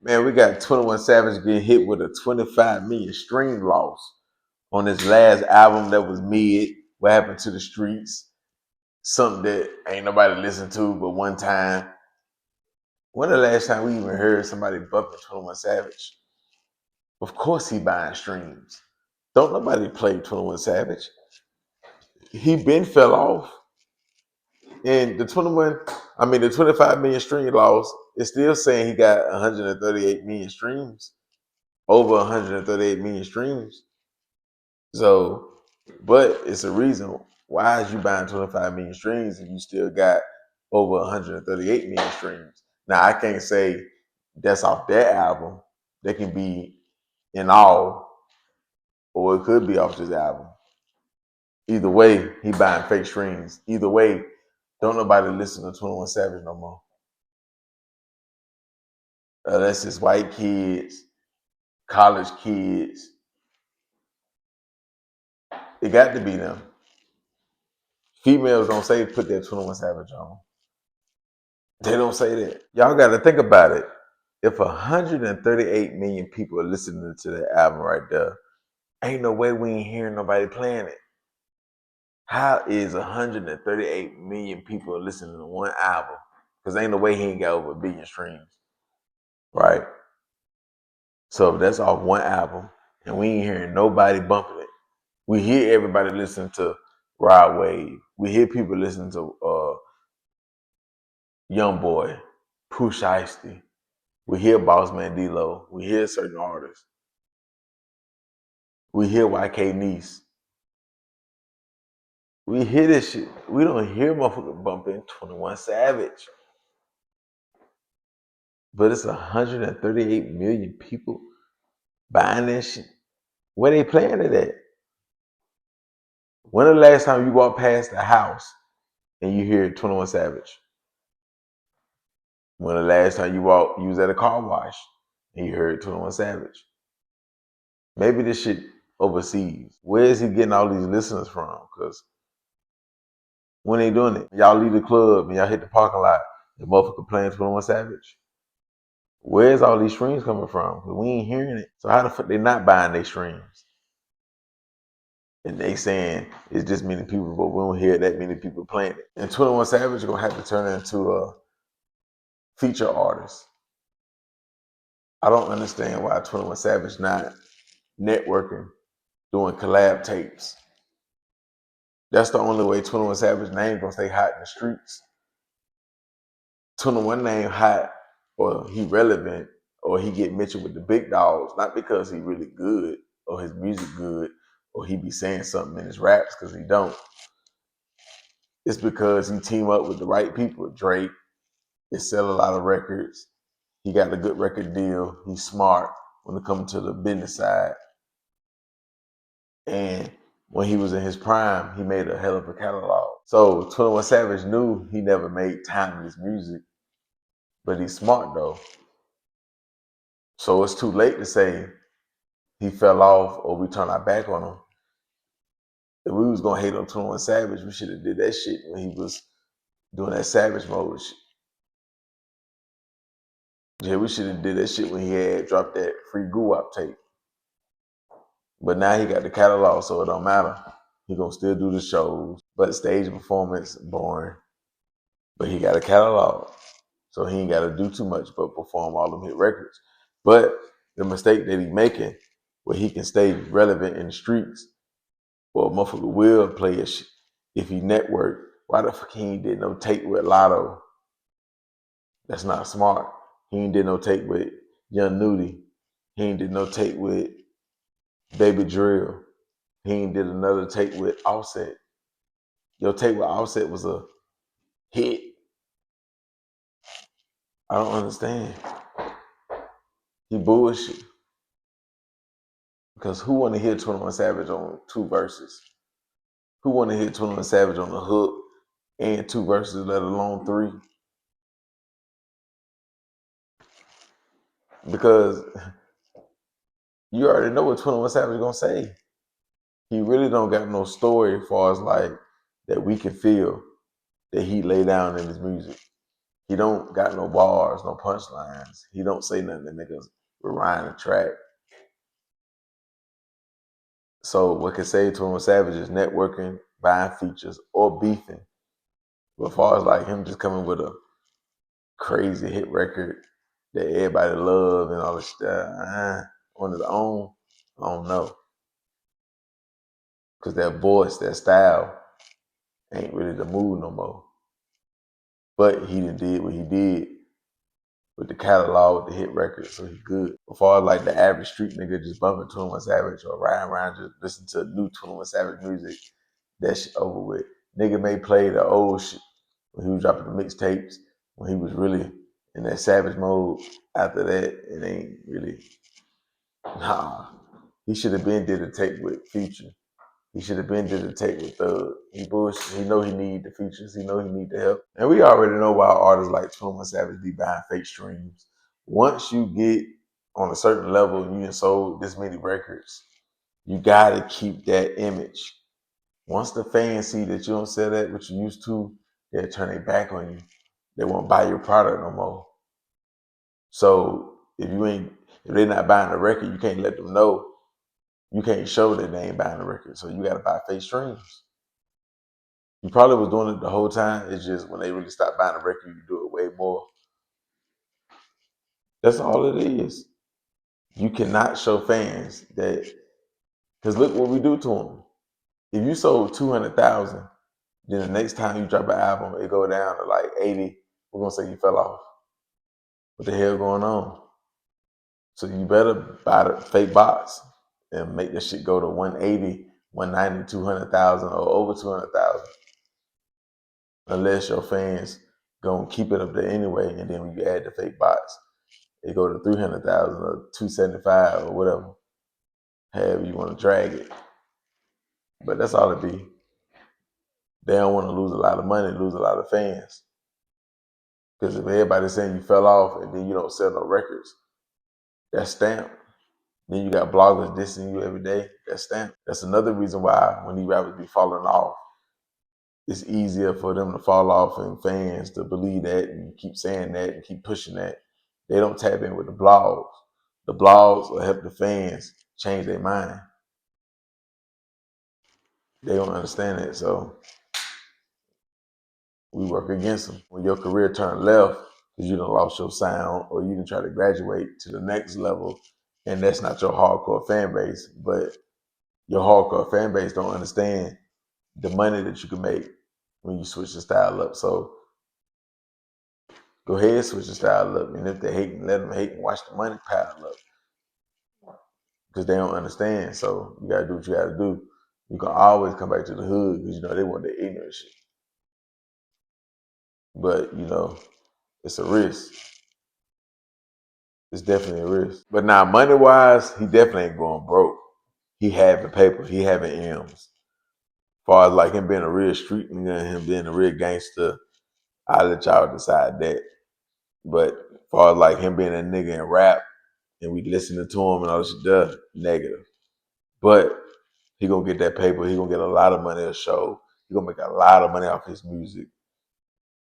Man, we got 21 Savage get hit with a 25 million stream loss on his last album that was mid. What happened to the streets? Something that ain't nobody listened to but one time. When the last time we even heard somebody bumping 21 Savage? Of course he buying streams. Don't nobody play 21 Savage. He been fell off. And the 25 million stream loss is still saying he got 138 million streams. Over 138 million streams. So, but it's a reason why is you buying 25 million streams and you still got over 138 million streams. Now I can't say that's off that album. That can be in all, or it could be off this album. Either way, he buying fake streams. Either way, don't nobody listen to 21 Savage no more. Unless it's white kids, college kids. It got to be them. Females don't say put that 21 Savage on. They don't say that. Y'all got to think about it. If 138 million people are listening to that album right there, ain't no way we ain't hearing nobody playing it. How is 138 million people listening to one album? Because ain't no way he ain't got over 1 billion streams. Right? So that's off one album, and we ain't hearing nobody bumping it. We hear everybody listening to Rod Wave. We hear people listening to Young Boy, Pooh Shiesty. We hear Boss Man D-Lo. We hear certain artists. We hear YK Niece. We hear this shit. We don't hear motherfucker bumping 21 Savage. But it's 138 million people buying that shit. Where they playing it at? When the last time you walked past the house and you hear 21 Savage? When the last time you was at a car wash and you heard 21 Savage? Maybe this shit overseas. Where is he getting all these listeners from? Because when they doing it, y'all leave the club and y'all hit the parking lot, the motherfucker playing 21 Savage. Where's all these streams coming from? We ain't hearing it. So how the fuck they not buying their streams? And they saying it's just many people, but we don't hear that many people playing it. And 21 Savage gonna have to turn into a feature artist. I don't understand why 21 Savage not networking, doing collab tapes. That's the only way 21 Savage name gonna stay hot in the streets. 21 name hot, or he relevant, or he get mentioned with the big dogs, not because he really good or his music good or he be saying something in his raps, because he don't. It's because he team up with the right people. Drake, they sell a lot of records. He got a good record deal. He's smart when it comes to the business side. And when he was in his prime, he made a hell of a catalog. So 21 Savage knew he never made timeless music, but he's smart though. So it's too late to say he fell off or we turn our back on him. If we was gonna hate on 21 Savage, we should have did that shit when he was doing that Savage mode shit. Yeah, we should have did that shit when he had dropped that free Guwap tape. But now he got the catalog, so it don't matter. He gonna still do the shows, but stage performance boring. But he got a catalog, so he ain't got to do too much but perform all them hit records. But the mistake that he making, where he can stay relevant in the streets, well, motherfucker will play it if he network. Why the fuck he ain't did no tape with Lotto? That's not smart. He ain't did no tape with Young Nudie. He ain't did no tape with Baby Drill. He ain't did another tape with Offset. Your tape with Offset was a hit. I don't understand. He bullshit. Because who want to hear 21 Savage on 2 verses? Who want to hear 21 Savage on the hook and 2 verses, let alone 3? Because you already know what 21 Savage gonna say. He really don't got no story as far as like that we can feel that he lay down in his music. He don't got no bars, no punchlines. He don't say nothing that niggas rewind the track. So what can save 21 Savage is networking, buying features, or beefing. But as far as like him just coming with a crazy hit record that everybody love and all this stuff on his own, I don't know. Cause that voice, that style, ain't really the move no more. But he did what he did with the catalog, with the hit record, so he good. As far as like the average street nigga just bumping 21 Savage or riding around just listening to new 21 Savage music, that shit over with. Nigga may play the old shit when he was dropping the mixtapes, when he was really in that savage mode. After that, it ain't really, nah. He should have been did a tape with Future. He should have been did a tape with Thug. He bullshit. He know he need the features. He know he need the help. And we already know why artists like 21 Savage be buying fake streams. Once you get on a certain level and you done sold this many records, you gotta keep that image. Once the fans see that you don't sell that what you used to, they'll turn their back on you. They won't buy your product no more. So if they're not buying the record, you can't let them know. You can't show that they ain't buying the record. So you gotta buy fake streams. You probably was doing it the whole time. It's just when they really stop buying the record, you do it way more. That's all it is. You cannot show fans that, because look what we do to them. If you sold 200,000, then the next time you drop an album, it go down to like 80. We're gonna say you fell off. What the hell going on? So you better buy the fake box and make this shit go to 180, 190, 200,000 or over 200,000. Unless your fans gonna keep it up there anyway, and then when you add the fake box, it go to 300,000 or 275 or whatever. However you want to drag it. But that's all it be. They don't want to lose a lot of money, lose a lot of fans. Because if everybody's saying you fell off and then you don't sell no records, that's stamped. Then you got bloggers dissing you every day, that's stamped. That's another reason why when these rappers be falling off, it's easier for them to fall off and fans to believe that and keep saying that and keep pushing that. They don't tap in with the blogs. The blogs will help the fans change their mind. They don't understand it, so we work against them. When your career turned left, because you done lost your sound or you done try to graduate to the next level, and that's not your hardcore fan base, but your hardcore fan base don't understand the money that you can make when you switch the style up. So go ahead, switch the style up, and if they hate, let them hate and watch the money pile up, because they don't understand. So you gotta do what you gotta do. You can always come back to the hood because you know they want the ignorant shit. But you know, it's a risk. It's definitely a risk. But now, money wise, he definitely ain't going broke. He having paper. He having M's. As far as like him being a real street nigga and him being a real gangster, I'll let y'all decide that. But as far as like him being a nigga in rap and we listening to him and all this shit, negative. But he gonna get that paper. He gonna get a lot of money a show. He gonna make a lot of money off his music.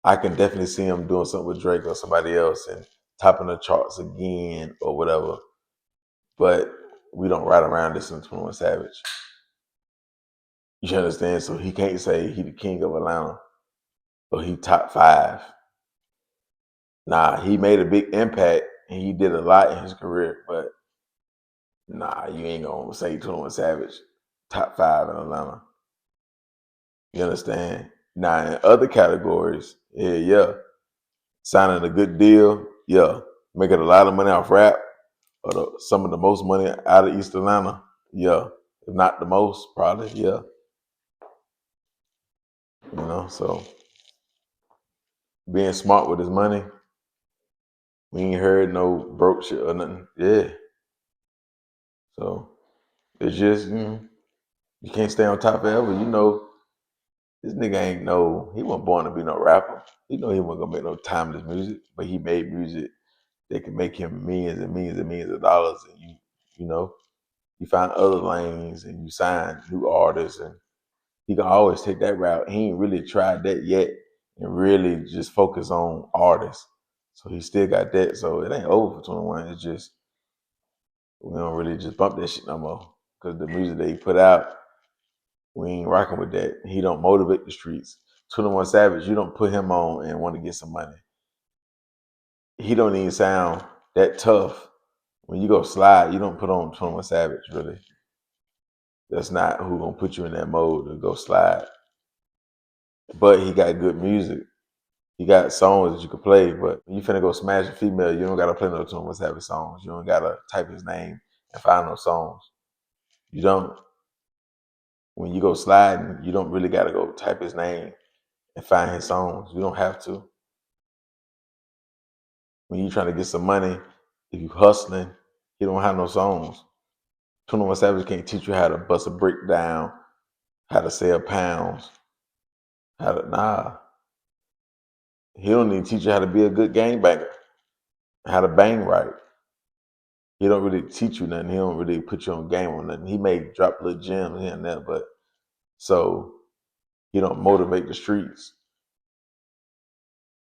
I can definitely see him doing something with Drake or somebody else and topping the charts again or whatever. But we don't ride around listening to 21 Savage. You understand? So he can't say he the king of Atlanta or he top 5. Nah, he made a big impact and he did a lot in his career, but nah, you ain't gonna say 21 Savage top 5 in Atlanta. You understand? Now in other categories, yeah. Signing a good deal, yeah. Making a lot of money off rap, or some of the most money out of East Atlanta, yeah. If not the most, probably, yeah. You know, so being smart with his money, we ain't heard no broke shit or nothing. Yeah. So it's just, you can't stay on top forever. You know, this nigga he wasn't born to be no rapper. He know he wasn't gonna make no timeless music, but he made music that can make him millions and millions and millions of dollars. And you know, you find other lanes and you sign new artists, and he can always take that route. He ain't really tried that yet, and really just focus on artists. So he still got that. So it ain't over for 21. It's just we don't really just bump that shit no more. Cause the music that he put out, we ain't rocking with that. He don't motivate the streets. 21 Savage, you don't put him on and want to get some money. He don't even sound that tough. When you go slide, you don't put on 21 Savage, really. That's not who gonna put you in that mode to go slide. But he got good music. He got songs that you can play, but when you finna go smash a female, you don't gotta play no 21 Savage songs. You don't gotta type his name and find no songs. You don't. When you go sliding, you don't really gotta go type his name and find his songs. You don't have to. When you trying to get some money, if you hustling, he don't have no songs. 21 Savage can't teach you how to bust a brick down, how to sell pounds, how to nah. He don't even teach you how to be a good gangbanger, how to bang right. He don't really teach you nothing. He don't really put you on game on nothing. He may drop little gems here and there, but so he don't motivate the streets.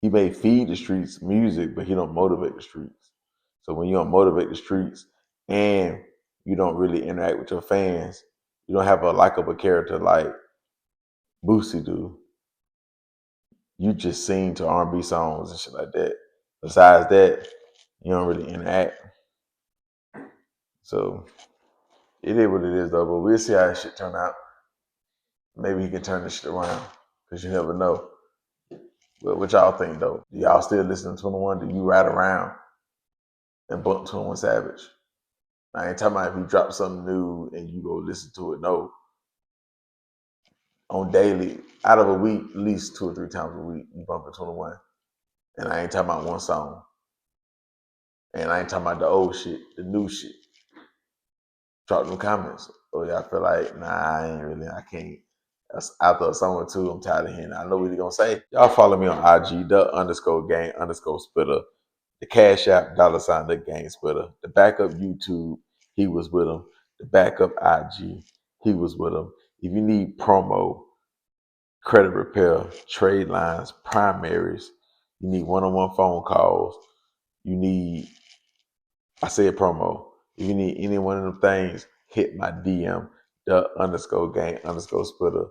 He may feed the streets music, but he don't motivate the streets. So when you don't motivate the streets and you don't really interact with your fans, you don't have a likable character like Boosie do. You just sing to R&B songs and shit like that. Besides that, you don't really interact. So it is what it is though, but we'll see how this shit turn out. Maybe he can turn this shit around. Cause you never know. But what y'all think though? Do y'all still listen to 21? Do you ride around and bump 21 Savage? I ain't talking about if he drops something new and you go listen to it. No. On daily, out of a week, at least 2 or 3 times a week, you bumping 21. And I ain't talking about one song. And I ain't talking about the old shit, the new shit. Drop them comments. Or y'all feel like, nah, I ain't really, I can't. That's after a song or two, I'm tired of hearing. I know what he gonna say. Y'all follow me on IG, the_gang_spitter. The Cash App, $ the gang spitter. The backup YouTube, he was with him. The backup IG, he was with him. If you need promo, credit repair, trade lines, primaries, you need one-on-one phone calls, you need, I said promo. If you need any one of them things, hit my DM, the_gang_spitter.